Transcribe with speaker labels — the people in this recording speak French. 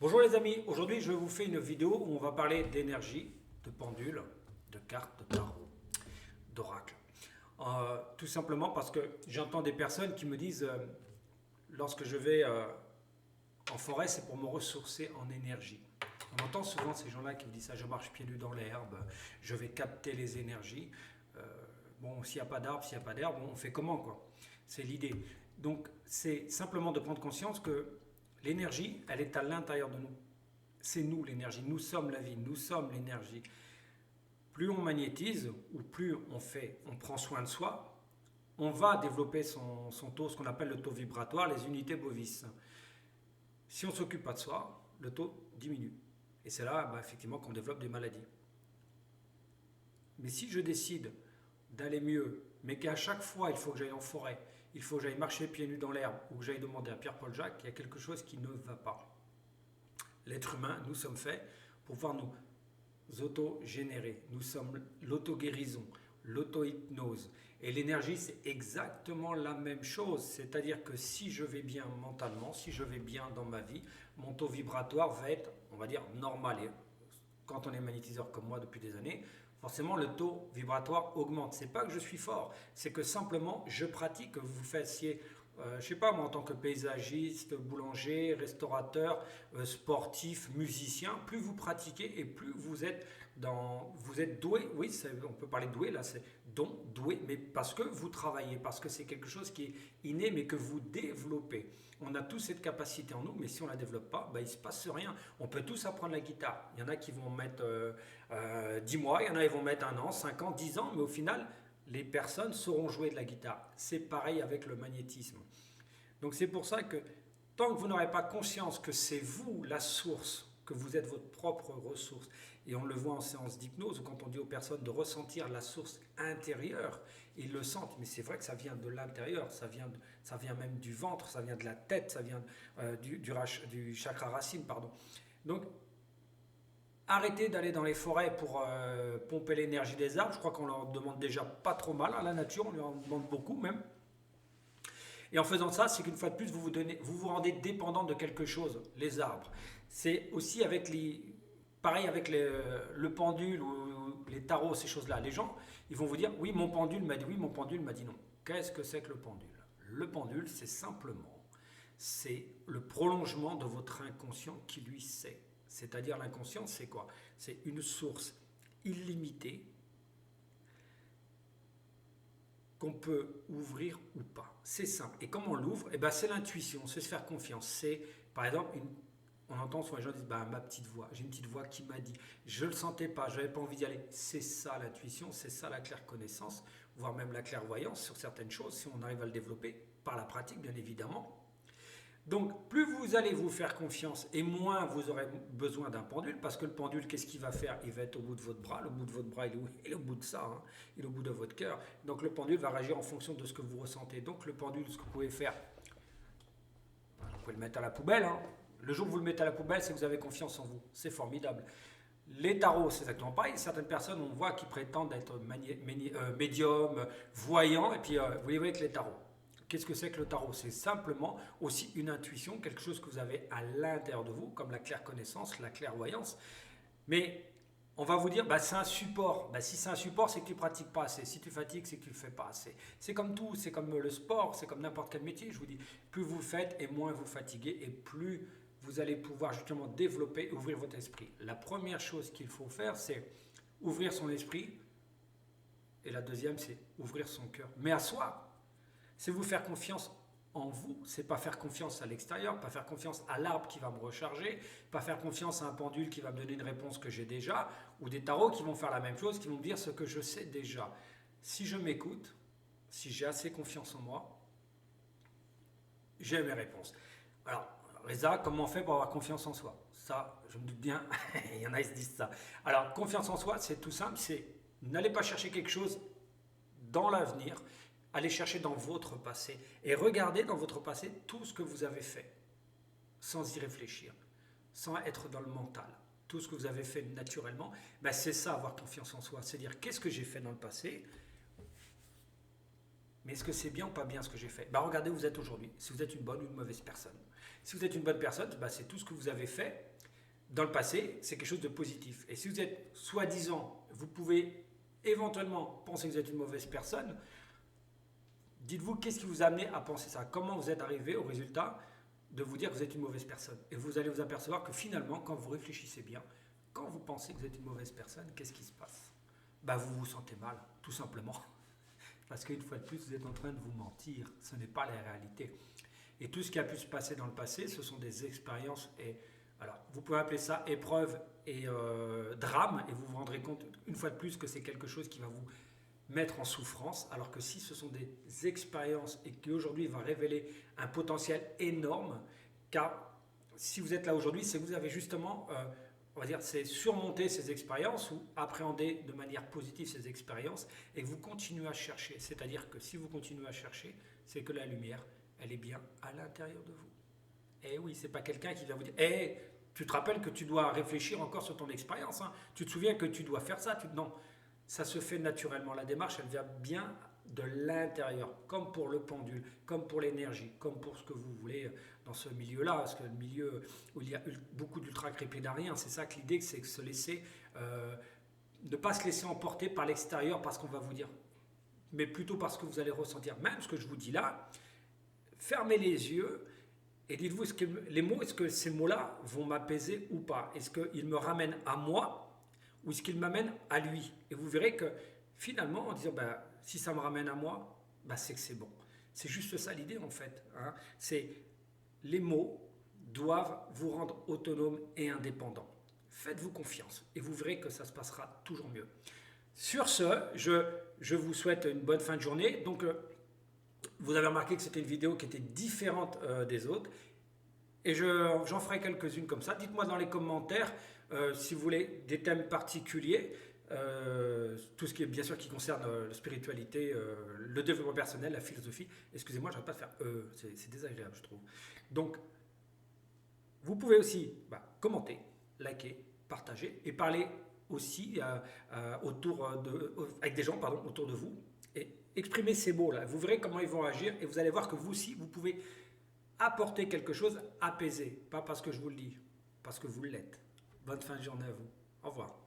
Speaker 1: Bonjour les amis, aujourd'hui je vous fais une vidéo où on va parler d'énergie, de pendule, de cartes, de tarot, d'oracle. Tout simplement parce que j'entends des personnes qui me disent lorsque je vais en forêt c'est pour me ressourcer en énergie. On entend souvent ces gens-là qui me disent ça, je marche pieds nus dans l'herbe, je vais capter les énergies. Euh, bon, s'il n'y a pas d'arbre, s'il n'y a pas d'herbe, on fait comment quoi? C'est l'idée. Donc c'est simplement de prendre conscience que l'énergie, elle est à l'intérieur de nous. C'est nous l'énergie, nous sommes la vie, nous sommes l'énergie. Plus on magnétise ou plus on prend soin de soi, on va développer son taux, ce qu'on appelle le taux vibratoire, les unités bovis. Si on ne s'occupe pas de soi, le taux diminue. Et c'est là effectivement qu'on développe des maladies. Mais si je décide d'aller mieux, mais qu'à chaque fois il faut que j'aille en forêt, il faut que j'aille marcher pieds nus dans l'herbe ou que j'aille demander à Pierre-Paul Jacques, il y a quelque chose qui ne va pas. L'être humain, nous sommes faits pour pouvoir nous auto-générer. Nous sommes l'auto-guérison, l'auto-hypnose. Et l'énergie, c'est exactement la même chose. C'est-à-dire que si je vais bien mentalement, si je vais bien dans ma vie, mon taux vibratoire va être, on va dire, normal. Et quand on est magnétiseur comme moi depuis des années, forcément le taux vibratoire augmente. C'est pas que je suis fort, c'est que simplement je pratique, que vous fassiez je sais pas moi, en tant que paysagiste, boulanger, restaurateur, sportif, musicien, plus vous pratiquez et plus vous êtes doué. Oui, on peut parler de doué là, c'est don, doué, mais parce que vous travaillez, parce que c'est quelque chose qui est inné, mais que vous développez. On a tous cette capacité en nous, mais si on la développe pas, il se passe rien. On peut tous apprendre la guitare. Il y en a qui vont mettre 10 mois, il y en a qui vont mettre 1 an, 5 ans, 10 ans, mais au final, les personnes sauront jouer de la guitare. C'est pareil avec le magnétisme. Donc c'est pour ça que tant que vous n'aurez pas conscience que c'est vous la source, que vous êtes votre propre ressource, et on le voit en séance d'hypnose, quand on dit aux personnes de ressentir la source intérieure, ils le sentent, mais c'est vrai que ça vient de l'intérieur, ça vient même du ventre, ça vient de la tête, ça vient du chakra racine, pardon. Donc arrêtez d'aller dans les forêts pour pomper l'énergie des arbres. Je crois qu'on leur demande déjà pas trop mal à la nature, on leur en demande beaucoup même. Et en faisant ça, c'est qu'une fois de plus, vous vous rendez dépendant de quelque chose, les arbres. C'est aussi pareil avec le pendule ou les tarots, ces choses-là. Les gens, ils vont vous dire, oui, mon pendule m'a dit oui, mon pendule m'a dit non. Qu'est-ce que c'est que le pendule? Le pendule, c'est le prolongement de votre inconscient qui lui sait. C'est-à-dire l'inconscient, c'est quoi? C'est une source illimitée qu'on peut ouvrir ou pas. C'est simple. Et comment on l'ouvre? C'est l'intuition, c'est se faire confiance. C'est, par exemple, on entend souvent les gens disent ma petite voix, j'ai une petite voix qui m'a dit, je ne le sentais pas, je n'avais pas envie d'y aller. C'est ça l'intuition, c'est ça la claire connaissance, voire même la clairvoyance sur certaines choses, si on arrive à le développer, par la pratique bien évidemment. Donc, plus vous allez vous faire confiance et moins vous aurez besoin d'un pendule, parce que le pendule, qu'est-ce qu'il va faire? Il va être au bout de votre bras. Le bout de votre bras, il est au bout de ça, hein. Il est au bout de votre cœur. Donc, le pendule va réagir en fonction de ce que vous ressentez. Donc, le pendule, ce que vous pouvez faire, vous pouvez le mettre à la poubelle, hein. Le jour où vous le mettez à la poubelle, c'est que vous avez confiance en vous. C'est formidable. Les tarots, c'est exactement pareil. Certaines personnes, on voit, qui prétendent être médium, voyants, et puis vous voyez avec les tarots. Qu'est-ce que c'est que le tarot? C'est simplement aussi une intuition, quelque chose que vous avez à l'intérieur de vous, comme la claire connaissance, la clairvoyance. Mais on va vous dire, c'est un support. Si c'est un support, c'est que tu ne pratiques pas assez. Si tu fatigues, c'est que tu ne le fais pas assez. C'est comme tout, c'est comme le sport, c'est comme n'importe quel métier. Je vous dis, plus vous faites et moins vous fatiguez et plus vous allez pouvoir justement développer et ouvrir votre esprit. La première chose qu'il faut faire, c'est ouvrir son esprit. Et la deuxième, c'est ouvrir son cœur. Mais à soi. C'est vous faire confiance en vous, c'est pas faire confiance à l'extérieur, pas faire confiance à l'arbre qui va me recharger, pas faire confiance à un pendule qui va me donner une réponse que j'ai déjà, ou des tarots qui vont faire la même chose, qui vont me dire ce que je sais déjà. Si je m'écoute, si j'ai assez confiance en moi, j'ai mes réponses. Alors, Reza, comment on fait pour avoir confiance en soi? Ça, je me doute bien, il y en a qui se disent ça. Alors, confiance en soi, c'est tout simple, c'est n'allez pas chercher quelque chose dans l'avenir, allez chercher dans votre passé et regardez dans votre passé tout ce que vous avez fait sans y réfléchir, sans être dans le mental. Tout ce que vous avez fait naturellement, c'est ça, avoir confiance en soi. C'est dire, qu'est-ce que j'ai fait dans le passé? Mais est-ce que c'est bien ou pas bien ce que j'ai fait? Regardez où vous êtes aujourd'hui, si vous êtes une bonne ou une mauvaise personne. Si vous êtes une bonne personne, bah, c'est tout ce que vous avez fait dans le passé, c'est quelque chose de positif. Et si vous êtes soi-disant, vous pouvez éventuellement penser que vous êtes une mauvaise personne, dites-vous qu'est-ce qui vous a amené à penser ça. Comment vous êtes arrivé au résultat de vous dire que vous êtes une mauvaise personne. Et vous allez vous apercevoir que finalement, quand vous réfléchissez bien, quand vous pensez que vous êtes une mauvaise personne, qu'est-ce qui se passe? Bah, vous vous sentez mal, tout simplement. Parce qu'une fois de plus, vous êtes en train de vous mentir. Ce n'est pas la réalité. Et tout ce qui a pu se passer dans le passé, ce sont des expériences. Et alors, vous pouvez appeler ça épreuve et drame, et vous vous rendrez compte une fois de plus que c'est quelque chose qui va vous mettre en souffrance, alors que si ce sont des expériences et qu'aujourd'hui va révéler un potentiel énorme, car si vous êtes là aujourd'hui, c'est que vous avez justement, on va dire, c'est surmonter ces expériences ou appréhender de manière positive ces expériences et que vous continuez à chercher. C'est-à-dire que si vous continuez à chercher, c'est que la lumière, elle est bien à l'intérieur de vous. Et oui, c'est pas quelqu'un qui va vous dire, tu te rappelles que tu dois réfléchir encore sur ton expérience, hein. Tu te souviens que tu dois faire ça, non. Ça se fait naturellement. La démarche, elle vient bien de l'intérieur, comme pour le pendule, comme pour l'énergie, comme pour ce que vous voulez dans ce milieu-là, parce que le milieu où il y a beaucoup d'ultra-crépédariens, c'est ça que l'idée, c'est que se laisser, ne pas se laisser emporter par l'extérieur parce qu'on va vous dire, mais plutôt parce que vous allez ressentir. Même ce que je vous dis là, fermez les yeux et dites-vous, est-ce que ces mots-là vont m'apaiser ou pas? Est-ce qu'ils me ramènent à moi ou est-ce qu'il m'amène à lui? Et vous verrez que finalement, en disant, si ça me ramène à moi, c'est que c'est bon. C'est juste ça l'idée en fait, hein. C'est les mots doivent vous rendre autonome et indépendant. Faites-vous confiance et vous verrez que ça se passera toujours mieux. Sur ce, je vous souhaite une bonne fin de journée. Donc, vous avez remarqué que c'était une vidéo qui était différente des autres. Et j'en ferai quelques-unes comme ça. Dites-moi dans les commentaires si vous voulez des thèmes particuliers. Tout ce qui est bien sûr qui concerne la spiritualité, le développement personnel, la philosophie. Excusez-moi, je n'arrête pas de faire c'est désagréable, je trouve. Donc, vous pouvez aussi commenter, liker, partager et parler aussi avec des gens autour de vous et exprimer ces mots-là. Vous verrez comment ils vont agir et vous allez voir que vous aussi, vous pouvez apporter quelque chose apaisé. Pas parce que je vous le dis, parce que vous l'êtes. Bonne fin de journée à vous. Au revoir.